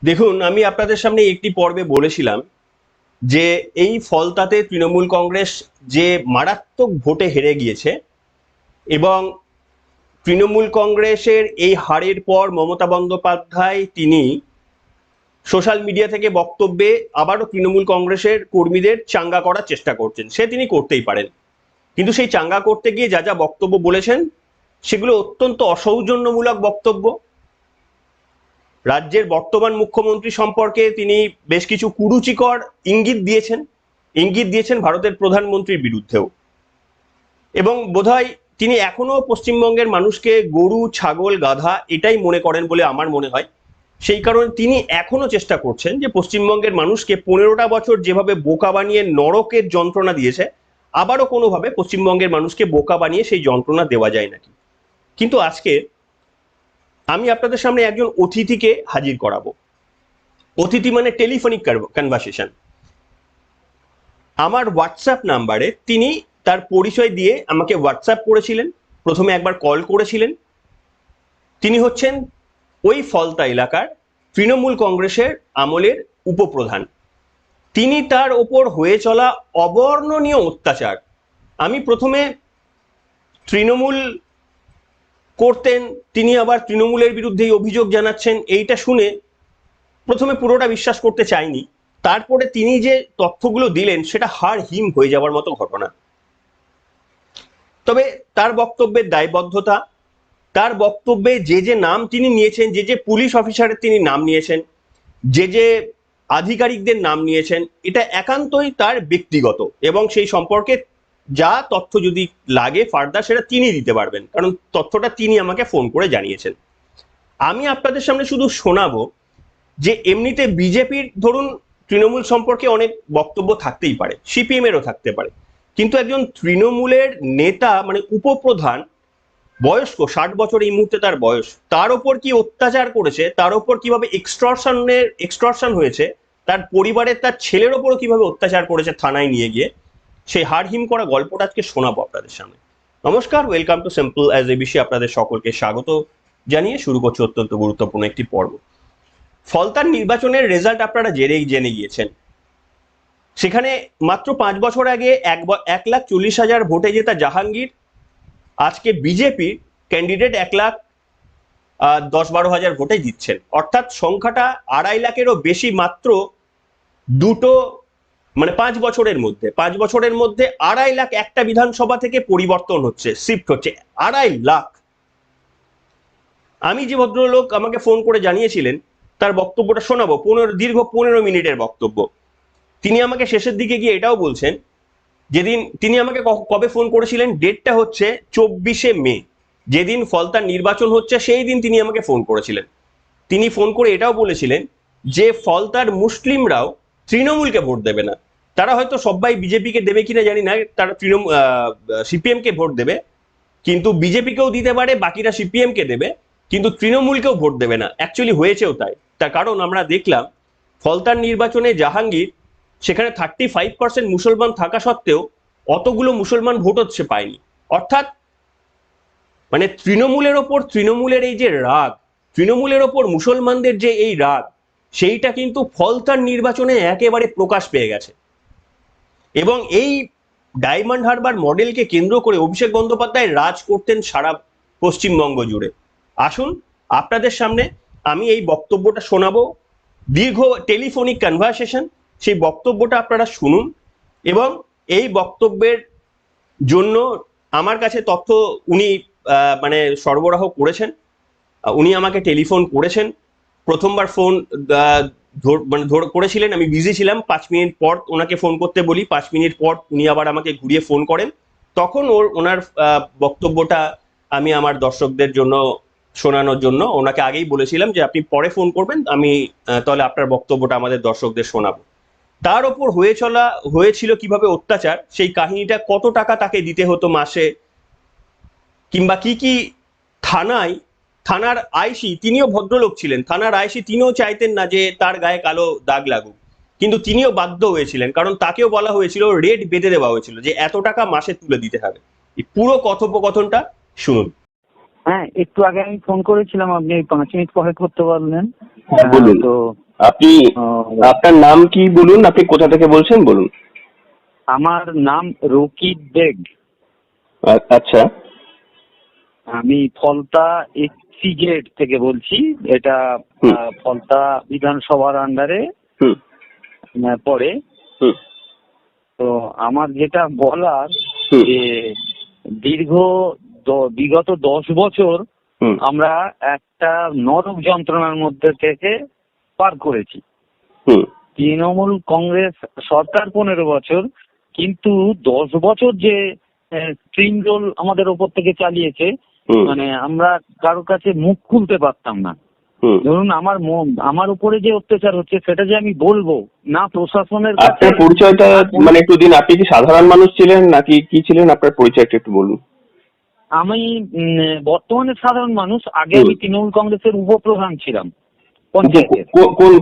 দেখুন, আমি আপনাদের সামনে একটি পর্বে বলেছিলাম যে এই ফলতাতে তৃণমূল কংগ্রেস যে মারাত্মক ভোটে হেরে গিয়েছে এবং তৃণমূল কংগ্রেসের এই হারের পর মমতা বন্দ্যোপাধ্যায় তিনি সোশ্যাল মিডিয়া থেকে বক্তব্যে আবারও তৃণমূল কংগ্রেসের কর্মীদের চাঙ্গা করার চেষ্টা করছেন। সে তিনি করতেই পারেন, কিন্তু সেই চাঙ্গা করতে গিয়ে যা যা বক্তব্য বলেছেন সেগুলো অত্যন্ত অসৌজন্যমূলক বক্তব্য। রাজ্যের বর্তমান মুখ্যমন্ত্রী সম্পর্কে তিনি বেশ কিছু কুরুচিকর ইঙ্গিত দিয়েছেন ভারতের প্রধানমন্ত্রীর বিরুদ্ধেও। এবং বোধহয় তিনি এখনো পশ্চিমবঙ্গের মানুষকে গরু, ছাগল, গাধা এটাই মনে করেন বলে আমার মনে হয়। সেই কারণে তিনি এখনো চেষ্টা করছেন যে পশ্চিমবঙ্গের মানুষকে 15টা বছর যেভাবে বোকা বানিয়ে নরকের যন্ত্রণা দিয়েছে, আবারও কোনোভাবে পশ্চিমবঙ্গের মানুষকে বোকা বানিয়ে সেই যন্ত্রণা দেওয়া যায় নাকি। কিন্তু আজকে আমি আপনাদের সামনে একজন অতিথিকে হাজির করাবো। অতিথি মানে টেলিফোনিক কনভারসেশন। আমার হোয়াটসঅ্যাপ নাম্বারে তিনি তার পরিচয় দিয়ে আমাকে হোয়াটসঅ্যাপ করেছিলেন, প্রথমে একবার কল করেছিলেন। তিনি হচ্ছেন ওই ফলতা এলাকার তৃণমূল কংগ্রেসের আমলের উপপ্রধান। তিনি তার ওপর হয়ে চলা অবর্ণনীয় অত্যাচার, আমি প্রথমে তৃণমূল করতেন, তিনি আবার তৃণমূলের বিরুদ্ধেই অভিযোগ জানাচ্ছেন, এইটা শুনে প্রথমে পুরোটা বিশ্বাস করতে চাইনি। তারপরে তিনি যে তথ্যগুলো দিলেন সেটা হাড় হিম হয়ে যাওয়ার মতো ঘটনা। তবে তার বক্তব্যের দায়বদ্ধতা, তার বক্তব্যে যে যে নাম তিনি নিয়েছেন, যে যে পুলিশ অফিসারের তিনি নাম নিয়েছেন, যে যে আধিকারিকদের নাম নিয়েছেন, এটা একান্তই তার ব্যক্তিগত এবং সেই সম্পর্কে যা তথ্য যদি লাগে ফার্দার সেটা তিনি দিতে পারবেন, কারণ তথ্যটা তিনি আমাকে ফোন করে জানিয়েছেন। আমি আপনাদের সামনে শুধু শোনাবো যে এমনিতে বিজেপির ধরুন তৃণমূল সম্পর্কে অনেক বক্তব্য থাকতেই পারে, সিপিএম এরও থাকতে পারে, কিন্তু একজন তৃণমূলের নেতা মানে উপপ্রধান, বয়স্ক 60 বছর এই মুহূর্তে তার বয়স, তার ওপর কি অত্যাচার করেছে, তার ওপর কিভাবে এক্সটর্শন হয়েছে, তার পরিবারের তার ছেলের ওপরও কিভাবে অত্যাচার করেছে থানায় নিয়ে গিয়ে, সেই হাড়হিম করা গল্পটা আজকে শোনাবো আপনাদের সামনে। নমস্কার, welcome to simple as ABC. আপনাদের সকলকে স্বাগত জানিয়ে শুরু করছে অত্যন্ত গুরুত্বপূর্ণ একটি পর্ব। ফলতার নির্বাচনের রেজাল্ট আপনারা জেনে গিয়েছেন। সেখানে মাত্র 5 বছর আগে 1,40,000 ভোটে জেতা জাহাঙ্গীর আজকে বিজেপির ক্যান্ডিডেট 1,10-12,000 ভোটে জিতছেন। অর্থাৎ সংখ্যাটা 2.5 লাখেরও বেশি মাত্র দুটো মানে 5 বছরের মধ্যে 2.5 লাখ একটা বিধানসভা থেকে পরিবর্তন হচ্ছে, শিফট হচ্ছে 2.5 লাখ। আমি যে ভদ্রলোক আমাকে ফোন করে জানিয়েছিলেন তার বক্তব্যটা শোনাবো, দীর্ঘ 15 মিনিটের বক্তব্য। তিনি আমাকে শেষের দিকে গিয়ে এটাও বলছেন, যেদিন তিনি আমাকে কবে ফোন করেছিলেন, ডেটটা হচ্ছে 24শে মে, যেদিন ফলতার নির্বাচন হচ্ছে সেই দিন তিনি আমাকে ফোন করেছিলেন। তিনি ফোন করে এটাও বলেছিলেন যে ফলতার মুসলিমরাও তৃণমূলকে ভোট দেবে না, তারা হয়তো সবাই বিজেপিকে দেবে কিনা জানি না, তারা সিপিএম কে ভোট দেবে, কিন্তু বিজেপিকেও দিতে পারে, বাকিরা সিপিএম কে দেবে, কিন্তু তৃণমূলকেও ভোট দেবে না। অ্যাকচুয়ালি হয়েছেও তাই। তার কারণ আমরা দেখলাম ফলতার নির্বাচনে জাহাঙ্গীর সেখানে 35% মুসলমান থাকা সত্ত্বেও অতগুলো মুসলমান ভোটও সে পায়নি। অর্থাৎ মানে তৃণমূলের এই যে রাগ, তৃণমূলের ওপর মুসলমানদের যে এই রাগ, সেইটা কিন্তু ফলতার নির্বাচনে একেবারে প্রকাশ পেয়ে গেছে। এবং এই ডায়মন্ড হারবার মডেলকে কেন্দ্র করে অভিষেক বন্দ্যোপাধ্যায় রাজ করতেন সারা পশ্চিমবঙ্গ জুড়ে। আসুন আপনাদের সামনে আমি এই বক্তব্যটা শোনাবো, দীর্ঘ টেলিফোনিক কনভারসেশন, সেই বক্তব্যটা আপনারা শুনুন। এবং এই বক্তব্যের জন্য আমার কাছে তথ্য উনি মানে সরবরাহ করেছেন। উনি আমাকে টেলিফোন করেছেন, প্রথমবার ফোন করেছিলেন, আমি বিজি ছিলাম, 5 মিনিট পর ওনাকে ফোন করতে বলি, 5 মিনিট পর উনি আবার আমাকে ঘুরিয়ে ফোন করেন। তখন ওনার বক্তব্যটা আমি আমার দর্শকদের জন্য শোনানোর জন্য ওনাকে আগেই বলেছিলাম যে আপনি পরে ফোন করবেন, আমি তাহলে আপনার বক্তব্যটা আমাদের দর্শকদের শোনাবো। তার ওপর হয়েছিল কিভাবে অত্যাচার, সেই কাহিনীটা, কত টাকা তাকে দিতে হতো মাসে, কিংবা কি থানার আইসি, তিনিও ভদ্রলোক ছিলেন, থানার আইসি তিনিও চাইতেন না যে তার গায়ে কালো দাগ লাগুক, কিন্তু তিনিও বাধ্য হয়েছিলেন, কারণ তাকেও বলা হয়েছিল, রেট বেঁধে দেওয়া হয়েছিল যে এত টাকা মাসে তুলে দিতে হবে। এই পুরো কথোপকথনটা শুনুন। হ্যাঁ, একটু আগে আমি ফোন করেছিলাম, আপনি 5 মিনিট পরে করতে পারলেন। তো আপনি আপনার নাম কি বলুন, আপনি কোথা থেকে বলছেন বলুন। আমার নাম রকিব বেগ। আচ্ছা। আমি ফলতা এসসি গেট থেকে বলছি। এটা ফলতা বিধানসভার আন্ডারে পড়ে। তো আমার যেটা বলার যে বিগত 10 বছর আমরা একটা নরক যন্ত্রণার মধ্যে থেকে পার করেছি। তৃণমূল কংগ্রেস সরকার 15 বছর, কিন্তু 10 বছর যে স্ট্রিম রোল আমাদের ওপর থেকে চালিয়েছে, মানে আমরা কারোর কাছে মুখ খুলতে পারতাম না। ধরুন আমার উপরে যে অত্যাচার হচ্ছে সেটা যে আমি বলবো না প্রশাসনের কাছে। আপনার পরিচয়টা মানে একটু দিন, আপনি কি সাধারণ মানুষ ছিলেন নাকি কি ছিলেন, আপনার পরিচয়টা একটু বলুন। আমি বর্তমানে সাধারণ মানুষ, আগে আমি তৃণমূল কংগ্রেসের উপপ্রধান ছিলাম পঞ্চায়েতের।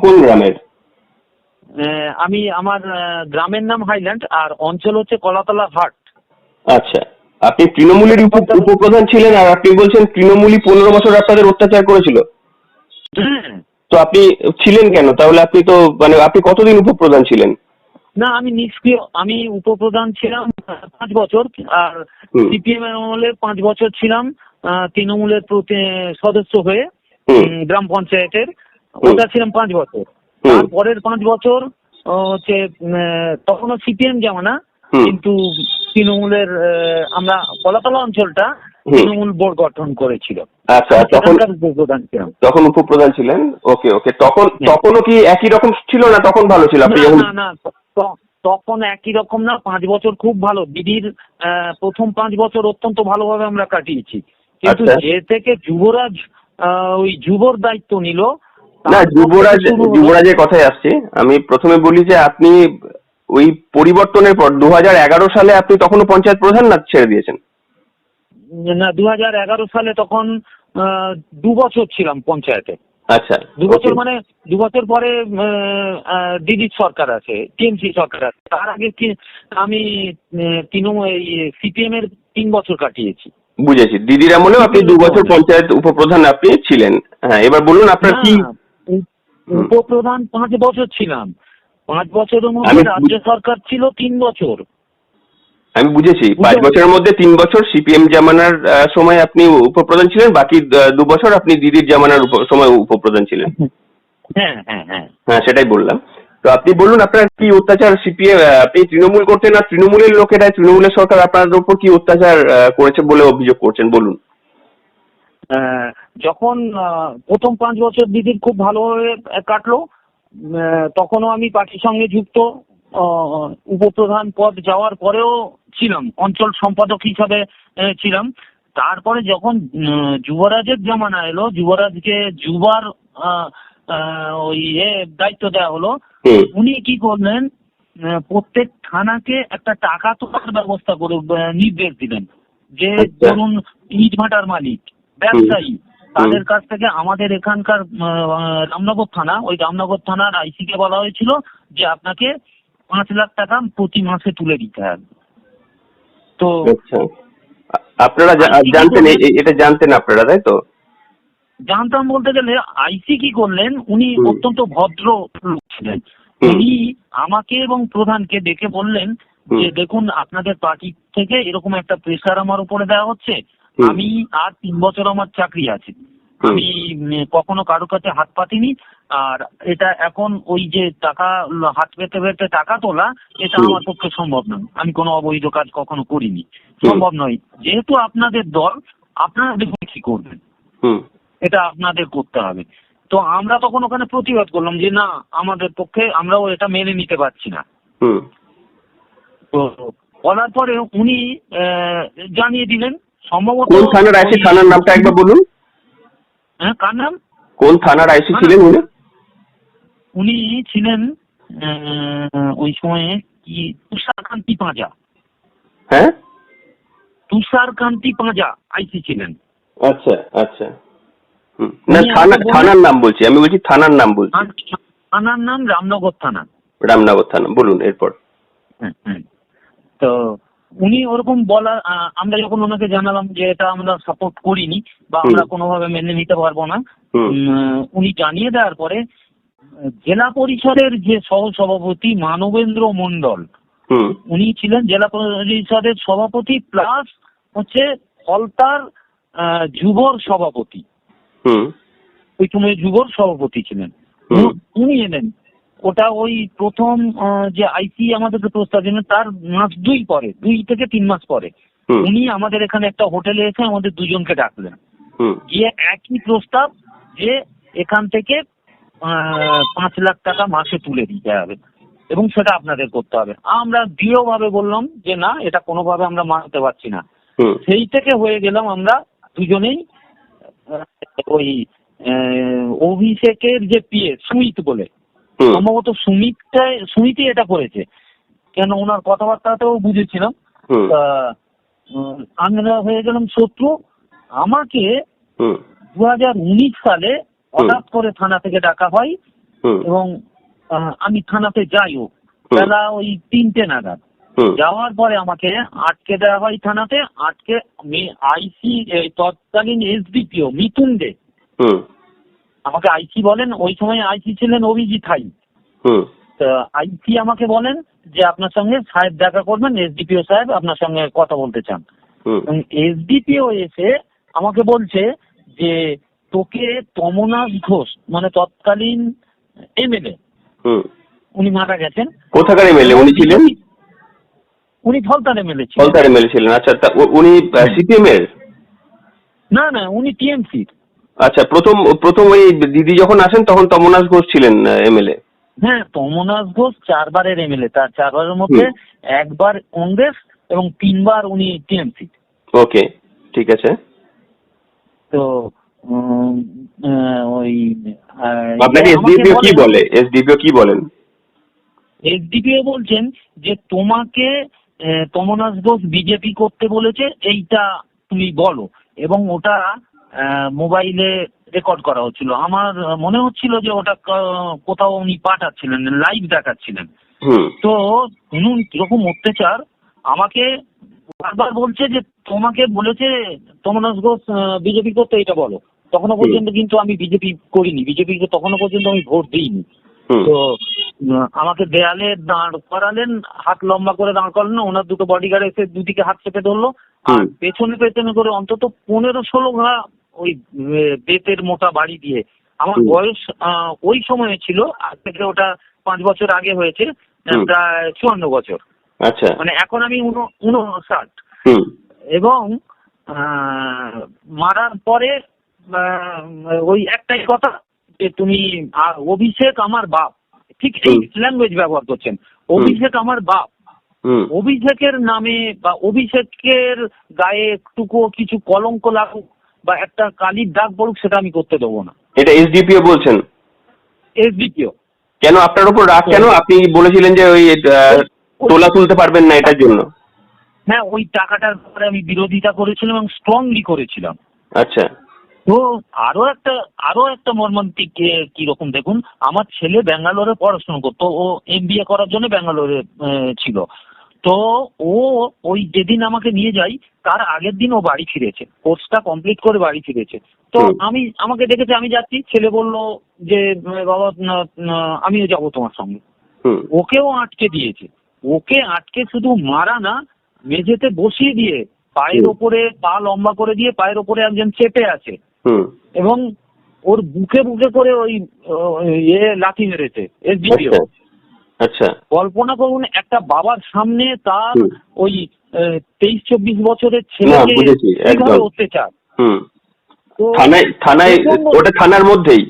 কোন গ্রামের? আমি আমার গ্রামের নাম হাইল্যান্ড আর অঞ্চল হচ্ছে কলাতলা হাট। আচ্ছা, আপনি তৃণমূলের উপপ্রধান ছিলেন আর আপনি বলছেন তৃণমূলই 15 বছর আপনাদের অত্যাচার করেছিল। তো আপনি ছিলেন কেন তাহলে? আপনি তো মানে আপনি কতদিন উপপ্রধান ছিলেন? না, আমি নিষ্ক্রিয়। আমি উপপ্রধান ছিলাম 5 বছর, আর সিপিএম এর আমলে 5 বছর ছিলাম তৃণমূলের সদস্য হয়ে গ্রাম পঞ্চায়েতের। ওটা ছিলাম 5 বছর। তারপরের 5 বছর হচ্ছে তখনও সিপিএম জামানা, কিন্তু তৃণমূলের আমরা কলাতলা অঞ্চলটা তৃণমূল বোর্ড গঠন করেছিল। আচ্ছা, তখন উপপ্রধান ছিলেন। ওকে ওকে, তখনও কি একই রকম ছিল না? তখন ভালো ছিল? না, তখন একই রকম না। 5 বছর খুব ভালো। দিদির প্রথম 5 বছর অত্যন্ত ভালোভাবে আমরা কাটিয়েছি, কিন্তু যে থেকে যুবরাজ ওই যুবর দায়িত্ব নিল। না, যুবরাজের কথাই আসছে। আমি প্রথমে বলি যে আপনি ওই পরিবর্তনের পর 2011 সালে আপনি তখনও পঞ্চায়েত প্রধান না ছেড়ে দিয়েছেন? না, 2011 সালে তখন 2 বছর ছিলাম পঞ্চায়েতে। আচ্ছা, 2 বছর মানে 2 বছর পরে দিদির সরকার আছে, টিএমসি সরকার আছে। তার আগে আমি তৃণমূল সিপিএম এর 3 বছর কাটিয়েছি। বুঝেছি। দিদির আমলেও আপনি 2 বছর পঞ্চায়েত উপপ্রধান আপনি ছিলেন। হ্যাঁ, এবার বলুন আপনার কি। উপপ্রধান 5 বছর ছিলাম। 5 বছরের মধ্যে রাজ্য সরকার ছিল 3 বছর। আমি বুঝেছি। 5 বছরের মধ্যে 3 বছর সিপিএম জামানার সময় আপনি উপপ্রধান ছিলেন, বাকি 2 বছর আপনি দিদির জামানার সময় উপপ্রধান ছিলেন। হ্যাঁ, সেটাই বললাম। তো আপনি বলুন আপনার কি অত্যাচার সিপিএম, আপনি তৃণমূল করতেন আর তৃণমূলের লোকেরা, তৃণমূলের সরকার আপনাদের উপর কি অত্যাচার করেছে বলে অভিযোগ করছেন, বলুন। যখন প্রথম 5 বছর দিদির খুব ভালোভাবে কাটলো, তখনও আমি পার্টির সঙ্গে যুক্ত। উপপ্রধান পদ যাওয়ার পরেও ছিলাম, অঞ্চল সম্পাদক হিসাবে ছিলাম। তারপরে যখন যুবরাজের জামানা এলো, যুবরাজকে যুবার ওই দায়িত্ব দেওয়া হলো, উনি কি করলেন, প্রত্যেক থানাকে একটা টাকা তোলার ব্যবস্থা করে নির্দেশ দিলেন যে ধরুন ইট ভাটার মালিক, ব্যবসায়ী, তাদের কাছ থেকে আমাদের এখানকার রামনগর থানা, ওই রামনগর থানার আইসি কে বলা হয়েছিল যে আপনাকে 5 লাখ টাকা প্রতি মাসে তুলে দিতে হবে। তো আপনারা জানতেন, এটা জানতেন আপনারা, তাই তো? জানতাম বলতে গেলে আইসি কি করলেন, উনি অত্যন্ত ভদ্র লোক ছিলেন। উনি আমাকে এবং প্রধানকে ডেকে বললেন যে দেখুন আপনাদের পার্টি থেকে এরকম একটা প্রেসার আমার উপরে দেওয়া হচ্ছে। আমি আর 3 বছর আমার চাকরি আছে, আমি কখনো কারোর কাছে হাত পাতিনি, আর এটা এখন ওই যে টাকা হাত পেতে পেতে টাকা তোলা, এটা আমার পক্ষে সম্ভব নয়। আমি কোনো অবৈধ কাজ কখনো করিনি, সম্ভব নয়। যেহেতু আপনাদের দল, আপনারা দেখুন কি করবেন, এটা আপনাদের করতে হবে। তো আমরা তখন ওখানে প্রতিবাদ করলাম যে না, আমাদের পক্ষে, আমরাও এটা মেনে নিতে পারছি না। তো বলার পরে উনি জানিয়ে দিলেন, সম্ভবত কোন থানার আইসি, থানার নামটা একবার বলুন। হ্যাঁ, কার নাম? কোন থানার আইসি ছিলেন উনি? উনি ছিলেন ওই সময়ে কি তুষারকান্তি পাঁজা। হ্যাঁ, তুষারকান্তি পাঁজা আইসি ছিলেন। আচ্ছা আচ্ছা। না, থানার নাম বলছি, আমি বলছি থানার নাম বলছি। থানার নাম রামনগর থানা। রামনগর থানা, বলুন এরপর। তো উনি ওরকম বলা, আমরা যখন ওনাকে জানালাম যে এটা আমরা সাপোর্ট করিনি বা আমরা কোনোভাবে মেনে নিতে পারবো না, উনি জানিয়ে দেওয়ার পরে জেলা পরিষদের যে সহসভাপতি মানবেন্দ্র মন্ডল, হুম উনি ছিলেন জেলা পরিষদের সভাপতি প্লাস হচ্ছে ফলতার যুবর সভাপতি। হুম ওই সময় যুবর সভাপতি ছিলেন। হুম উনি এলেন। ওটা ওই প্রথম যে আইসি আমাদেরকে প্রস্তাব দিলেন তার মাস 2 পরে, 2 থেকে 3 মাস পরে হুম উনি আমাদের এখানে একটা হোটেলে এসে আমাদের দুজনকে ডাকলেন। হুম গিয়ে একই প্রস্তাব যে এখান থেকে 5 লাখ টাকা মাসে তুলে দিতে হবে এবং সেটা আপনাদের করতে হবে। আমরা দৃঢ়ভাবে বললাম যে না, এটা কোনোভাবে আমরা মানতে পারছি না। হুম সেই থেকে হয়ে গেলাম আমরা দুজনেই ওই অভিষেকের যে পিএ সুমিত বলে, হুম সম্ভবত সুমিতই এটা করেছে, কেন ওনার কথাবার্তাতেও বুঝেছিলাম। হুম তা, আমরা হয়ে গেলাম শত্রু। আমাকে হুম 2019 সালে হঠাৎ করে থানা থেকে ডাকা হয় হুম এবং আমি থানাতে যাইও হুম। বেলা ওই 3টে নাগাদ। হুম যাওয়ার পরে আমাকে আটকে দেওয়া হয় থানাতে। আটকে আইসি তৎকালীন এসডিপিও মিথুন দে হুম আমাকে আইসি বলেন, ওই সময় আইসি ছিলেন অভিজিৎ হাই। হুম আইসি আমাকে বলেন যে আপনার সঙ্গে সাহেব দেখা করবেন, এসডিপিও সাহেব আপনার সঙ্গে কথা বলতে চান। হুম এবং এসডিপিও এসে আমাকে বলছে যে তোকে তমনাথ ঘোষ, মানে তৎকালীন এমএলএ, হুম। উনি মারা গেছেন। কোথাকার এমএলএ উনি ছিলেন? উনি ফলতার এমএলএ ছিলেন। ফলতার এমএলএ ছিলেন। আচ্ছা, উনি সিপিএম এর? না না, উনি টিএমসি। আচ্ছা, প্রথম প্রথম ওই দিদি যখন আসেন তখন তমনাথ ঘোষ ছিলেন এমএলএ? হ্যাঁ, তমনাথ ঘোষ 4 বারের এমএলএ। তার 4 বারের মধ্যে 1 বার কংগ্রেস এবং 3 বার উনি টিএমসি। ওকে, ঠিক আছে। তো ওই আপনাকে এসডিপিও কি বলে? এসডিপিও কি বলেন? এসডিপিও বলছেন যে তোমাকে তমনাথ ঘোষ বিজেপি করতে বলেছে, এইটা তুমি বলো। এবং ওটা মোবাইলে রেকর্ড করা হচ্ছিল। আমার মনে হচ্ছিল যে ওটা কোথাও উনি পাঠাচ্ছিলেন, লাইভ দেখাচ্ছিলেন। হুম তো শুনুন কিরকম অত্যাচার। আমাকে বারবার বলছে যে তোমাকে বলেছে তমনাথ ঘোষ বিজেপি করতে, এটা বলো। তখনো পর্যন্ত কিন্তু আমি বিজেপি করিনি, বিজেপিকে তখনো পর্যন্ত আমি ভোট দিইনি। তো আমাকে দেয়ালে দাঁড় করালেন, হাত লম্বা করে দাঁড় করালেন। ওনার দুটো বডিগার্ড এসে দুদিকে হাত চেপে ধরলো আর পেছনে পেছনে করে অন্তত 15-16 ঘা ওই বেতের মোটা বাড়ি দিয়ে। আমার বয়স ওই সময়ে ছিল, আজ থেকে ওটা 5 বছর আগে হয়েছে, প্রায় 54 বছর। আচ্ছা, মানে এখন আমি 59। এবং মারার পরে ওই একটাই কথা যে তুমি অভিষেক আমার বাপ, ঠিক এই ল্যাঙ্গুয়েজ ব্যবহার করছেন, অভিষেক আমার বাপ। অভিষেকের নামে বা অভিষেকের গায়ে একটুকুও কিছু কলঙ্ক লাগুক বা একটা কালির দাগ পড়ুক, সেটা আমি করতে দেবো না। এটা এসডিপিও বলছেন? এসডিপিও। কেন আপনার উপর রাগ? কেন? আপনি বলেছিলেন যে ওই তোলা তুলতে পারবেন না এটার জন্য? হ্যাঁ, ওই টাকাটার ব্যাপারে আমি বিরোধিতা করেছিলাম এবং স্ট্রংলি করেছিলাম। আচ্ছা। তো আরো একটা মর্মান্তিক কিরকম দেখুন, আমার ছেলে ব্যাঙ্গালোরে পড়াশোনা করতো, ও এমবিএ করার জন্য ব্যাঙ্গালোরে ছিল। তো ও ওই যেদিন আমাকে নিয়ে যাই তার আগের দিন ও বাড়ি ফিরেছে, কোর্সটা কমপ্লিট করে বাড়ি ফিরেছে। তো আমাকে দেখেছে আমি যাচ্ছি, ছেলে বলল যে বাবা আমিও যাবো তোমার সঙ্গে। ওকেও আটকে দিয়েছে। ওকে আটকে শুধু মারা না, মেঝেতে বসিয়ে দিয়ে পায়ের ওপরে পা লম্বা করে দিয়ে পায়ের ওপরে একজন চেপে আছে এবং ওর বুকে বুকে করে ওই লাথি মেরেছে এসডিপিও। আচ্ছা, কল্পনা করুন একটা বাবার সামনে তার ওই 23-24 বছরের ছেলেকে এইভাবে অত্যাচার। থানায় ওটা থানার মধ্যেই,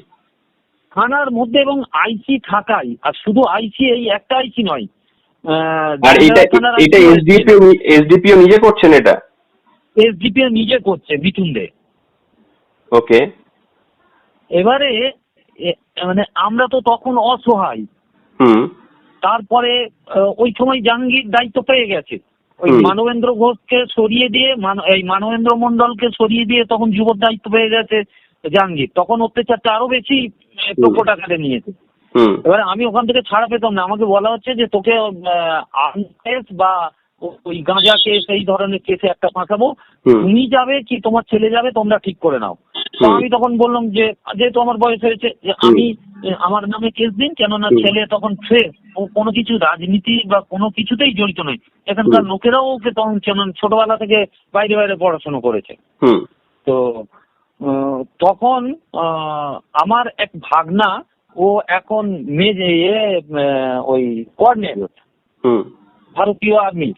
থানার মধ্যে এবং আইসি থাকাই। আর শুধু আইসি, এই একটা আইসি নয়, আর এটা এসডিপিও নিজে করছেন? এটা এসডিপিও নিজে করছে, মিথুন দে। ওকে। এবারে মানে আমরা তো তখন অসহায়। তারপরে ওই সময় জাহাঙ্গীর দায়িত্ব পেয়ে গেছে, ওই মানবেন্দ্র ঘোষকে সরিয়ে দিয়ে এই মানবেন্দ্র মন্ডলকে সরিয়ে দিয়ে তখন যুবর দায়িত্ব পেয়ে গেছে জাহাঙ্গীর। তখন অত্যাচারটা আরো বেশি প্রকট আকারে নিয়েছে। এবারে আমি ওখান থেকে ছাড়া পেতাম না। আমাকে বলা হচ্ছে যে তোকে কেস বা ওই গাঁজা কেস এই ধরনের কেসে একটা ফাঁসাবো, তুমি যাবে কি তোমার ছেলে যাবে, তোমরা ঠিক করে নাও। তো আমি তখন বললাম যে যেহেতু আমার বয়স হয়েছে যে আমি আমার নামে কেস দিন, কেননা ছেলে তখন ফ্রেশ, ও কোনো কিছু রাজনীতি বা কোনো কিছুতেই জড়িত নয়। এখানকার লোকেরাও ওকে তখন ছোটবেলা থেকে বাইরে বাইরে পড়াশোনা করেছে। তো তখন আমার এক ভাগনা, ও এখন ওই কর্নেল, ভারতীয় আর্মি।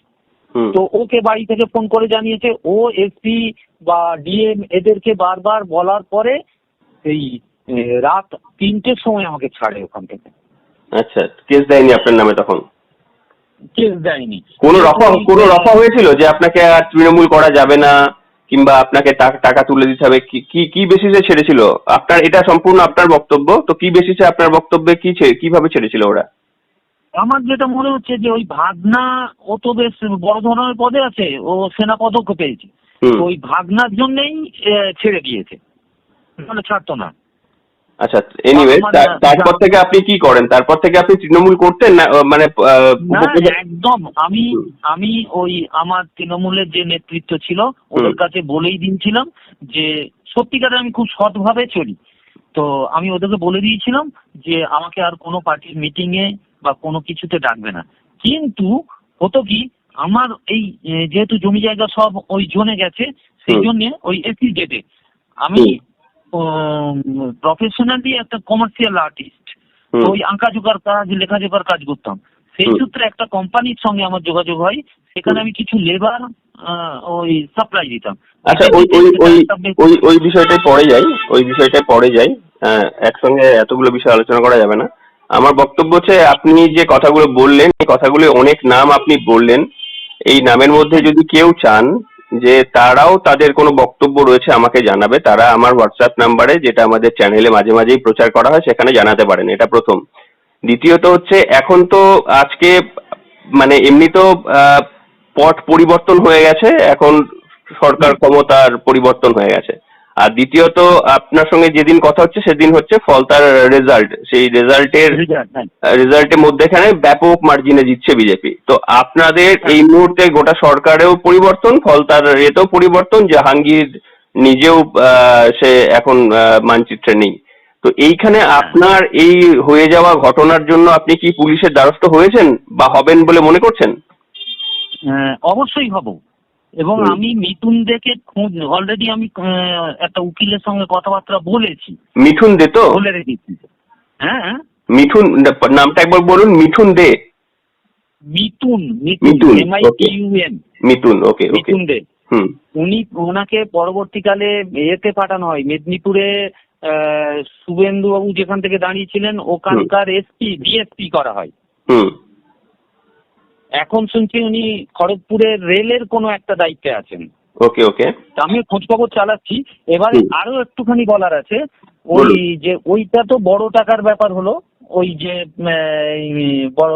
তো ওকে বাড়ি থেকে ফোন করে জানিয়েছে, ও এসপি বা ডিএম এদেরকে বারবার বলার পরে এই রাত 3টের সময় আমাকে ছাড়ে ওখান থেকে। আচ্ছা, কেস দেয়নি আপনার নামে তখন? কেস দেয়নি। কোনো রফা হয়েছিল যে আপনাকে আর তৃণমূল করা যাবে না কিংবা আপনাকে টাকা তুলে দিতে হবে? কি বেসিসে ছেড়েছিল? আপনার এটা সম্পূর্ণ আপনার বক্তব্য, তো কি বেসিসে আপনার বক্তব্যে কিভাবে ছেড়েছিল ওরা? আমার যেটা মনে হচ্ছে যে ওই ভাগনা, ও তো বেশ বড় ধরনের পদে আছে, ও সেনা পদক পেয়েছে, ওই ভাগনার জন্যই ছেড়ে দিয়েছে, মানে ছাড়তো না। আচ্ছা, এনিওয়ে, তারপর থেকে আপনি কি করেন? তারপর থেকে আপনি তৃণমূল করতেন না? মানে একদম আমি ওই আমার তৃণমূলের যে নেতৃত্ব ছিল ওদের কাছে বলেই দিয়েছিলাম যে সত্যিকারে আমি খুব সৎভাবে চলি। তো আমি ওদেরকে বলে দিয়েছিলাম যে আমাকে আর কোনো পার্টির মিটিং এ বা কোনো কিছুতে ডাকবে না। কিন্তু হতো কি, আমার এই যেহেতু জমি জায়গা সব ওই জোনে গেছে, সেই জন্য ওই এসি গেটে আমি প্রফেশনালি একটা কমার্শিয়াল আর্টিস্ট, তো ওই আঁকাঝোঁকার কাজ, লেখাজোখার কাজ করতাম। সেই সূত্রে একটা কোম্পানির সঙ্গে আমার যোগাযোগ হয়, সেখানে আমি কিছু লেবার ওই সাপ্লাই দিতাম। আচ্ছা, ওই বিষয়টাই পরে যাই। একসঙ্গে এতগুলো বিষয় আলোচনা করা যাবে না। আমার বক্তব্য হচ্ছে, আপনি যে কথাগুলো বললেন, এই কথাগুলো অনেক নাম আপনি বললেন। এই নামের মধ্যে যদি কেউ চান যে তারাও তাদের কোনো বক্তব্য রয়েছে আমাকে জানাবে, তারা আমার হোয়াটসঅ্যাপ নাম্বারে, যেটা আমাদের চ্যানেলে মাঝে মাঝেই প্রচার করা হয়, সেখানে জানাতে পারেন। এটা প্রথম। দ্বিতীয়ত হচ্ছে, এখন তো আজকে মানে এমনি তো পট পরিবর্তন হয়ে গেছে, এখন সরকার ক্ষমতার পরিবর্তন হয়ে গেছে। আর দ্বিতীয়ত, আপনার সঙ্গে যেদিন কথা হচ্ছে সেদিন হচ্ছে ফলতার রেজাল্ট, সেই রেজাল্টের মধ্যেখানে ব্যাপক মার্জিনে জিতছে বিজেপি। তো আপনাদের এই মুহূর্তে গোটা সরকারেও পরিবর্তন, ফলতার এতেও পরিবর্তন, জাহাঙ্গীর নিজেও সে এখন মানচিত্রে নেই। তো এইখানে আপনার এই হয়ে যাওয়া ঘটনার জন্য আপনি কি পুলিশের দ্বারস্থ হয়েছেন বা হবেন বলে মনে করছেন? অবশ্যই হব, এবং আমি মিঠুন দেকে অলরেডি আমি একটা উকিলের সঙ্গে কথাবার্তা বলেছি। মিঠুন দে তো বলে রেখেছি। হ্যাঁ, মিঠুন নামটা একবার বলুন। মিঠুন দে? মিঠুন, মিঠুন, ওকে, মিঠুন দে। ওনাকে পরবর্তীকালে এতে পাঠানো হয়, মেদিনীপুরে শুভেন্দু বাবু যেখান থেকে দাঁড়িয়েছিলেন ওখানকার এসপি ডিএসপি করা হয়। এখন শুনছি উনি খড়গপুরের রেলের কোনো একটা দায়িত্বে আছেন। ওকে। আমি খোঁজ খবর চালাচ্ছি। এবারে আরো একটুখানি বলার আছে, ওই যে ওইটা তো বড় টাকার ব্যাপার হলো, ওই যে বড়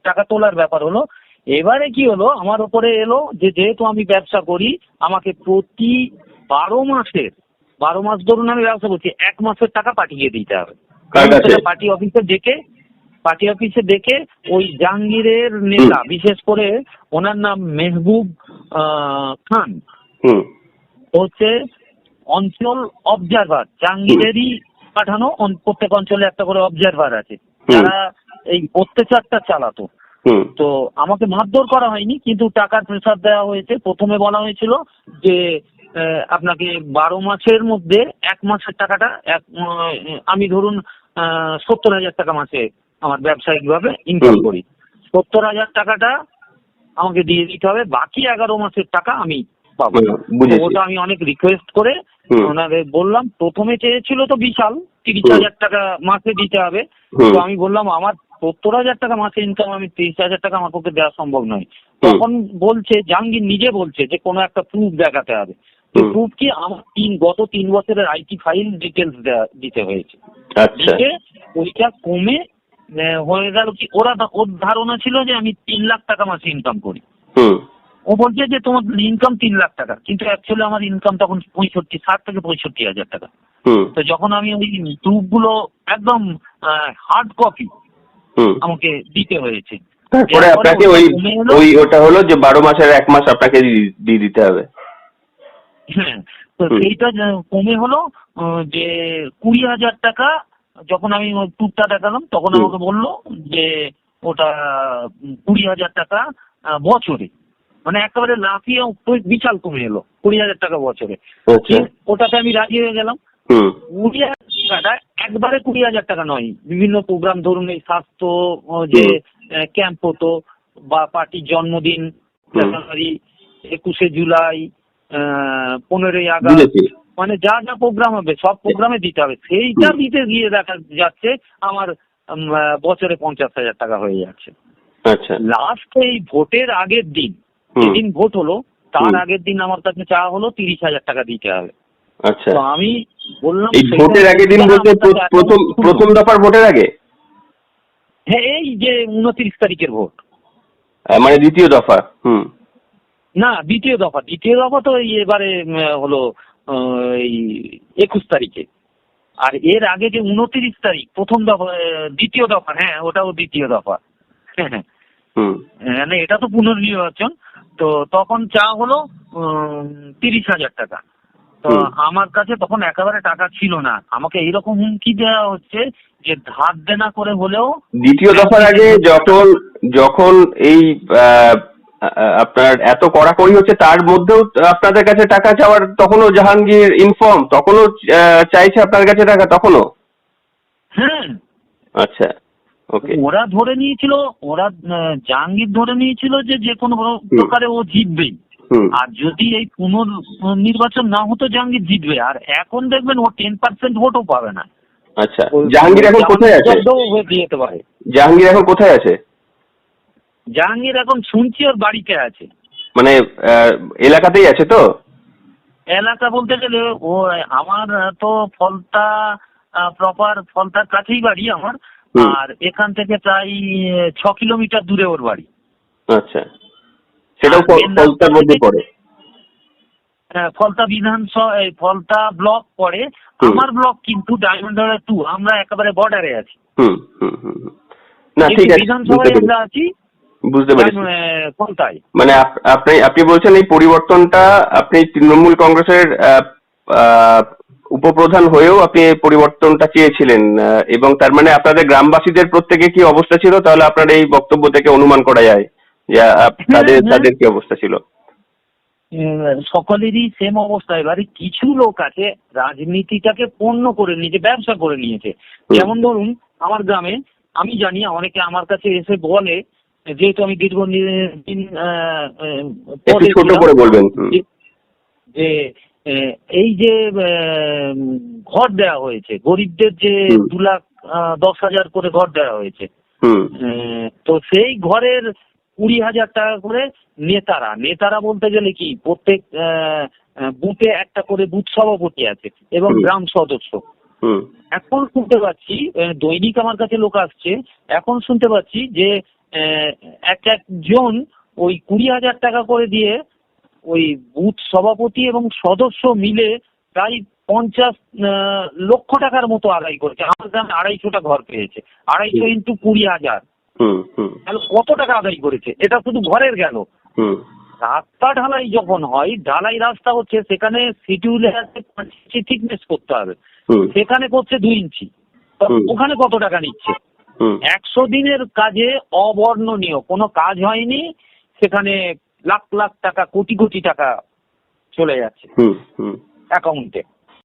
টাকা তোলার ব্যাপার হলো। এবারে কি হলো, আমার উপরে এলো যে যেহেতু আমি ব্যবসা করি, আমাকে প্রতি 12 মাস ধরুন আমি ব্যবসা করছি, 1 মাসের টাকা পাঠিয়ে দিতে হবে। পার্টি অফিসে দেখে ওই জাহাঙ্গীরের নেতা, বিশেষ করে ওনার নাম মেহবুব খান, হচ্ছে অঞ্চল অবজারভার, জাহাঙ্গীরেরই পাঠানো, প্রত্যেক অঞ্চলে একটা করে অবজারভার আছে, যারা এই অত্যাচারটা চালাতো। তো আমাকে মারধর করা হয়নি, কিন্তু টাকার প্রেসার দেওয়া হয়েছে। প্রথমে বলা হয়েছিল যে আপনাকে 12 মাসের মধ্যে 1 মাসের টাকাটা, আমি ধরুন 70,000 টাকা মাসে আমার ব্যবসায়িক ভাবে ইনকাম করি, 70,000 টাকাটা আমাকে দিয়ে দিতে হবে, বাকি 11 মাসের টাকা আমি পাবো। ওটা আমি অনেক রিকোয়েস্ট করে ওনাদের বললাম। প্রথমে চেয়েছিল তো বিশাল 30,000 টাকা মাসে দিতে হবে। তো আমি বললাম আমার 70,000 টাকা মাসে ইনকাম, আমি 30,000 টাকা আমার পক্ষে দেওয়া সম্ভব নয়। তখন বলছে, জাহাঙ্গীর নিজে বলছে যে কোনো একটা প্রুফ দেখাতে হবে। তো প্রুফ কি, আমার গত 3 বছরের আইটি ফাইল ডিটেলস দিতে হয়েছে। ওইটা কমে হয়ে গেল কি, ওর ধারণা ছিল যে আমি 3 লাখ টাকা মাসে ইনকাম করি। ও বলছে যে তোমার ইনকাম 3 লাখ টাকা, কিন্তু অ্যাকচুয়ালি আমার ইনকাম তখন 60 থেকে 65,000 টাকা। তো যখন আমি ওই প্রুফ গুলো একদম হার্ড কপি আমাকে দিতে হয়েছে, তারপরে আপনাকে ওটা হলো যে 12 মাসের 1 মাস আপনাকে দিয়ে দিতে হবে। হ্যাঁ, তো হুম। সেইটা কমে হলো যে 20,000 টাকা। যখন আমি ওই ট্যুরটা দেখালাম তখন হুম। আমাকে বললো যে ওটা 20,000 টাকা বছরে, মানে একেবারে লাফিয়ে বিশাল কমে এলো 20,000 টাকা বছরে। আচ্ছা। ওটাতে আমি রাজি হয়ে গেলাম। হুম। 20,000 টাকাটা একবারে 20,000 টাকা নয়, বিভিন্ন প্রোগ্রাম, ধরুন এই স্বাস্থ্য যে ক্যাম্প হতো, বা পার্টির জন্মদিন, হুম। জানুয়ারি, 21শে জুলাই, 15ই আগস্ট, বুঝেছি। মানে যা যা প্রোগ্রাম হবে সব প্রোগ্রামে দিতে হবে। সেইটা হুম। দিতে গিয়ে দেখা যাচ্ছে আমার বছরে 50,000 টাকা হয়ে যাচ্ছে। আচ্ছা। লাস্ট এই ভোটের আগের দিন, হুম। যেদিন ভোট হলো তার হুম। আগের দিন আমার কাছে চাওয়া হলো 30,000 টাকা দিতে হবে। আচ্ছা। তো আমি বললাম এই সেইটা ভোটের আগের দিন বলতে আমার কাছে এখনো শূন্য। প্রথম দফার ভোটের আগে? হ্যাঁ, এই যে 29 তারিখের ভোট। মানে দ্বিতীয় দফা? হুম। না, দ্বিতীয় দফা তো এই এবারে হলো এই 21 তারিখে। আর এর আগে যে 29 তারিখ প্রথম দফা, দ্বিতীয় দফা, হ্যাঁ ওটাও দ্বিতীয় দফা। হ্যাঁ হ্যাঁ, হুম। মানে এটা তো পুনর্নির্বাচন। তো তখন চা হলো 30,000 টাকা। তো হুম। আমার কাছে তখন একেবারে টাকা ছিল না। আমাকে এইরকম হুমকি দেওয়া হচ্ছে যে ধার দেনা করে হলেও দ্বিতীয় দফার আগে যখন যখন এই আহ, আপনার এত কড়াকড়ি হচ্ছে তার মধ্যেও আপনাদের কাছে টাকা চাওয়ার তখনও জাহাঙ্গীর ইনফর্ম, তখনও চাইছে আপনার কাছে টাকা তখনও? হ্যাঁ, আচ্ছা। ওকে। ওরা ধরে নিয়েছিল, ওরা জাহাঙ্গীর ধরে নিয়েছিল যে যে কোনো প্রকারে ও জিতবেই। হুম। আর যদি এই পুনর্নির্বাচন না হতো জাহাঙ্গীর জিতবে। আর এখন দেখবেন ও 10% ভোটও পাবে না। আচ্ছা, জাহাঙ্গীর এখন কোথায় আছে? হয়ে যেতে পারে। জাহাঙ্গীর এখন কোথায় আছে? জাহাঙ্গীর এখন শুনছি ওর বাড়িতে আছে। মানে এলাকাতেই আছে তো? এলাকা বলতে গেলে ও, আমার তো ফলতা প্রপার ফলতার কাছেই বাড়ি আমার। হুম। আর এখান থেকে প্রায় 6 কিলোমিটার দূরে ওর বাড়ি। আচ্ছা, সেটাও আর মেন ফলতার মধ্যে পড়ে? ফলতা ফলতা ব্লক পড়ে। হুম। আমার ব্লক কিন্তু ডায়মন্ড হারবার 2, আমরা একেবারে বর্ডারে আছি। হুম। হুম। হুম। হুম। না, কিন্তু ঠিক আছে, বুঝতে বিধানসভায় পেরেছি। আমরা আছি বুঝতে পেরেছি। ফলতায়। মানে আপনি বলছেন এই পরিবর্তনটা আপনি তৃণমূল কংগ্রেসের আহ, উপপ্রধান হয়েও আপনি এই পরিবর্তনটা চেয়েছিলেন, এবং তার মানে আপনাদের গ্রামবাসীদের প্রত্যেকে কি অবস্থা ছিল, তাহলে আপনার এই বক্তব্য থেকে অনুমান করা যায় যে হ্যাঁ হ্যাঁ, তাদের কি অবস্থা ছিল? সকলেরই সেম অবস্থা। এবারে কিছু লোক আছে রাজনীতিটাকে পণ্য করে নিয়েছে, ব্যবসা করে নিয়েছে। যেমন ধরুন আমার গ্রামে, আমি জানি অনেকে আমার কাছে এসে বলে, যেহেতু আমি দীর্ঘদিন একটু পদে ছোট ছিলাম, করে বলবেন। যে এই যে ঘর দেওয়া হয়েছে গরিবদের, যে 2,10,000 করে ঘর দেওয়া হয়েছে, হুম। তো সেই ঘরের 20,000 টাকা করে নেতারা বলতে গেলে কি, প্রত্যেক বুথে একটা করে বুথ সভাপতি আছে এবং গ্রাম সদস্য। হুম। এখন শুনতে পাচ্ছি, দৈনিক আমার কাছে লোক আসছে, এখন শুনতে পাচ্ছি যে একজন ওই 20,000 টাকা করে দিয়ে ওই বুথ সভাপতি এবং সদস্য মিলে প্রায় 50 লক্ষ টাকার মতো আদায় করেছে। আমার গ্রামে 250টা ঘর পেয়েছে। 250 ইন্টু 20,000, হুম। হুম। তাহলে কত টাকা আদায় করেছে? এটা শুধু ঘরের গেল। হুম। রাস্তা ঢালাই যখন হয়, ঢালাই রাস্তা হচ্ছে, সেখানে শিডিউলে আছে 5 ইঞ্চি থিকনেস করতে হবে, হুম। সেখানে করছে 2 ইঞ্চি। তো ওখানে কত টাকা নিচ্ছে? 100 দিনের কাজে অবর্ণনীয় কোনো কাজ হয়নি, সেখানে লাখ লাখ টাকা, কোটি কোটি টাকা চলে যাচ্ছে হুম। হুম। অ্যাকাউন্টে।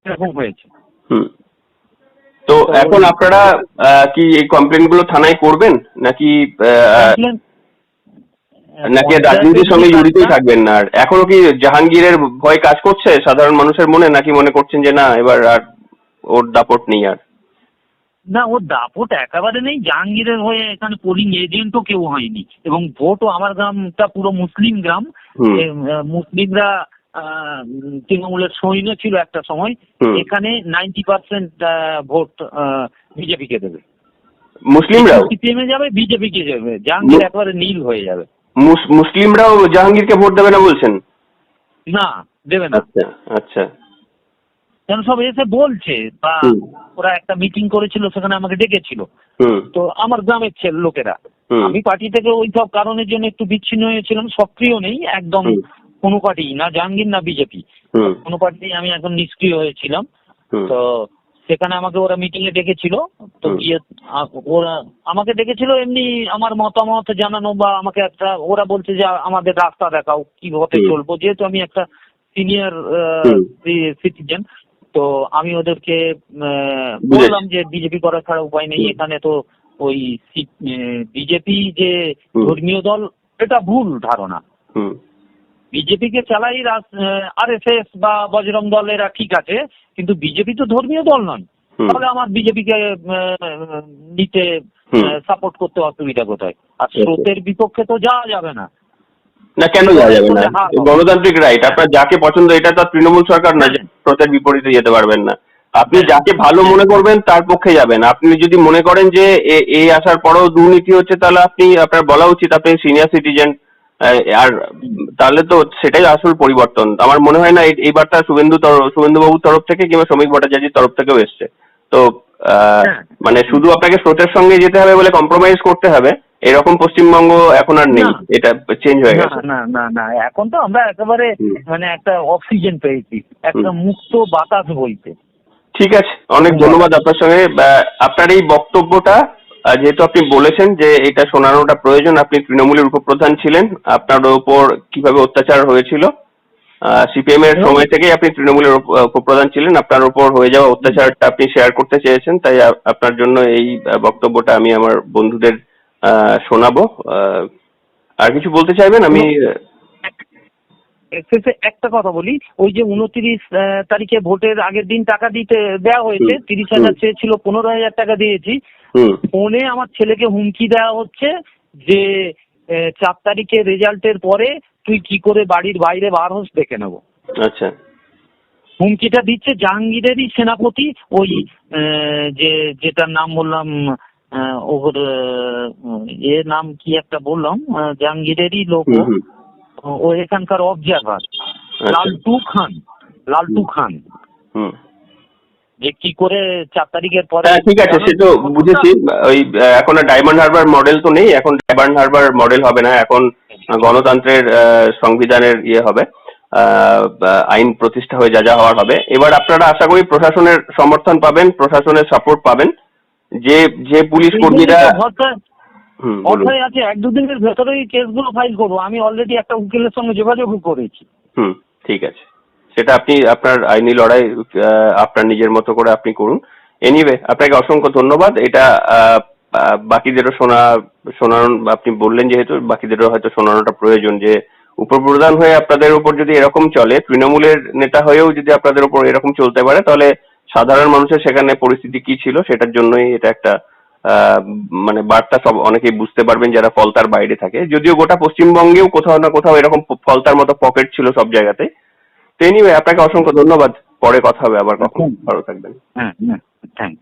এরকম হয়েছে। হুম। তো এখন আপনারা কি এই কমপ্লেন গুলো থানায় করবেন, নাকি কমপ্লেন নাকি রাজনীতির সঙ্গে জড়িতই থাকবেন না? আর এখনো কি জাহাঙ্গীরের ভয় কাজ করছে সাধারণ মানুষের মনে, নাকি মনে করছেন যে না, এবার আর ওর দাপট নেই আর? না, ওর দাপট একেবারে নেই। জাহাঙ্গীরের হয়ে এখানে পোলিং এজেন্টও কেউ হয়নি, এবং ভোটও, আমার গ্রামটা পুরো মুসলিম গ্রাম। মুসলিমরা তৃণমূলের সৈন্য ছিল একটা সময়। এখানে 90% ভোট বিজেপি কে দেবে। মুসলিমরাও? সিপিএমে যাবে, বিজেপি কে যাবে, জাহাঙ্গীর একেবারে নীল হয়ে যাবে। মুসলিমরাও জাহাঙ্গীরকে ভোট দেবে না বলছেন? না, দেবে না। আচ্ছা। আচ্ছা। কেন, সব এসে বলছে, বা ওরা একটা মিটিং করেছিল, সেখানে আমাকে ডেকেছিল। তো আমার গ্রামের লোকেরা, আমি পার্টি থেকে ওই সব কারণের জন্য একটু বিচ্ছিন্ন হয়েছিলাম, সক্রিয় নেই একদম, কোনো পার্টি না, জাহাঙ্গীর না বিজেপি, কোনো পার্টি আমি এখন নিষ্ক্রিয় হয়েছিলাম। তো সেখানে আমাকে ওরা মিটিং এ ডেকেছিল, তো গিয়ে ওরা আমাকে ডেকেছিল এমনি আমার মতামত জানানো, বা আমাকে একটা ওরা বলছে যে আমাদের রাস্তা দেখাও কিভাবে চলবো, যেহেতু আমি একটা সিনিয়র সিটিজেন। তো আমি ওদেরকে বললাম যে বিজেপি করা ছাড়া উপায় নেই, এখানে তো ওই বিজেপি যে ধর্মীয় দল, এটা ভুল ধারণা। বিজেপিকে চালাই RSS বা বজরং দল, এরা ঠিক আছে, কিন্তু বিজেপি তো ধর্মীয় দল নয়। তাহলে আমার বিজেপিকে নিতে সাপোর্ট করতে অসুবিধা কোথায়? আর স্রোতের বিপক্ষে তো যাওয়া যাবে না। না, কেন যাওয়া যাবে না? গণতান্ত্রিক রাইট, আপনার যাকে পছন্দ, এটা তো তৃণমূল সরকার না যে স্রোতের বিপরীতে যেতে পারবেন না। আপনি যাকে ভালো মনে করবেন তার পক্ষে যাবেন। আপনি যদি মনে করেন যে এই আসার পরেও দুর্নীতি হচ্ছে, তাহলে আপনার বলা উচিত, আপনি সিনিয়র সিটিজেন, আর তাহলে তো সেটাই আসল পরিবর্তন। আমার মনে হয় না এই বার্তা শুভেন্দু বাবুর তরফ থেকে কিংবা শ্রমিক ভট্টাচার্যের তরফ থেকেও এসছে। তো মানে শুধু আপনাকে স্রোতের সঙ্গে যেতে হবে বলে কম্প্রোমাইজ করতে হবে, এরকম পশ্চিমবঙ্গ এখন আর নেই, এটা চেঞ্জ হয়ে গেছে। না না না, এখন তো আমরা একেবারে মানে একটা অক্সিজেন পেয়েছি, একটা মুক্ত বাতাস বইতে। ঠিক আছে, অনেক ধন্যবাদ আপনার সঙ্গে। আপনার এই বক্তব্যটা, যেহেতু আপনি বলেছেন যে এটা শোনানোটা প্রয়োজন, আপনি তৃণমূলের উপপ্রধান ছিলেন, আপনার উপর কিভাবে অত্যাচার হয়েছিল, সিপিএম এর সময় থেকেই আপনি তৃণমূলের উপপ্রধান ছিলেন, আপনার উপর হয়ে যাওয়া অত্যাচারটা আপনি শেয়ার করতে চেয়েছেন, তাই আপনার জন্য এই বক্তব্যটা আমি আমার বন্ধুদের শোনাবো। আর কিছু বলতে চাইবেন? আমি একটা কথা বলি, ওই যে 29 তারিখে ভোটের আগের দিন টাকা দিতে দেওয়া হয়েছে, 30,000 চেয়েছিল, 15,000 টাকা দিয়েছি। ফোনে আমার ছেলেকে হুমকি দেওয়া হচ্ছে যে 4 তারিখে রেজাল্টের পরে তুই কি করে বাড়ির বাইরে বার হোস দেখে নেবো। আচ্ছা, হুমকিটা দিচ্ছে জাহাঙ্গীরেরই সেনাপতি, ওই যেটার নাম বললাম, ওর নাম কি একটা বললাম, জাহাঙ্গীরেরই লোক, ও এখানকার অবজারভার, লালটু খান। যে কি করে 4 তারিখের পরে। ঠিক আছে, সে তো বুঝেছি। ওই এখন ডায়মন্ড হারবার মডেল তো নেই, এখন ডায়মন্ড হারবার মডেল হবে না, এখন গণতন্ত্রের সংবিধানের হবে, আইন প্রতিষ্ঠা হয়ে যা হওয়ার হবে। এবার আপনারা আশা করি প্রশাসনের সমর্থন পাবেন, প্রশাসনের সাপোর্ট পাবেন। যে পুলিশ কর্মীরা অর্থাৎ আছে 1-2 দিনের ভেতরেই কেসগুলো ফাইল করবো। আমি অলরেডি একটা উকিলের সঙ্গে যোগাযোগ করেছি। ঠিক আছে, সেটা আপনি আপনার আইনি লড়াই আপনার নিজের মতো করে আপনি করুন। এনিওয়ে, আপনাকে অসংখ্য ধন্যবাদ। এটা বাকিদেরও শোনানো, আপনি বললেন যেহেতু বাকিদেরও হয়তো শোনানোটা প্রয়োজন, যে উপপ্রধান হয়ে আপনাদের উপর যদি এরকম চলে, তৃণমূলের নেতা হয়েও যদি আপনাদের উপর এরকম চলতে পারে, তাহলে সাধারণ মানুষের সেখানে পরিস্থিতি কি ছিল, সেটার জন্যই এটা একটা মানে বার্তা। সব অনেকেই বুঝতে পারবেন যারা ফলতার বাইরে থাকে, যদিও গোটা পশ্চিমবঙ্গেও কোথাও না কোথাও এরকম ফলতার মতো পকেট ছিল সব জায়গাতে। তো এনিওয়ে, আপনাকে অসংখ্য ধন্যবাদ। পরে কথা হবে আবার কখন। ভালো থাকবেন। থ্যাংক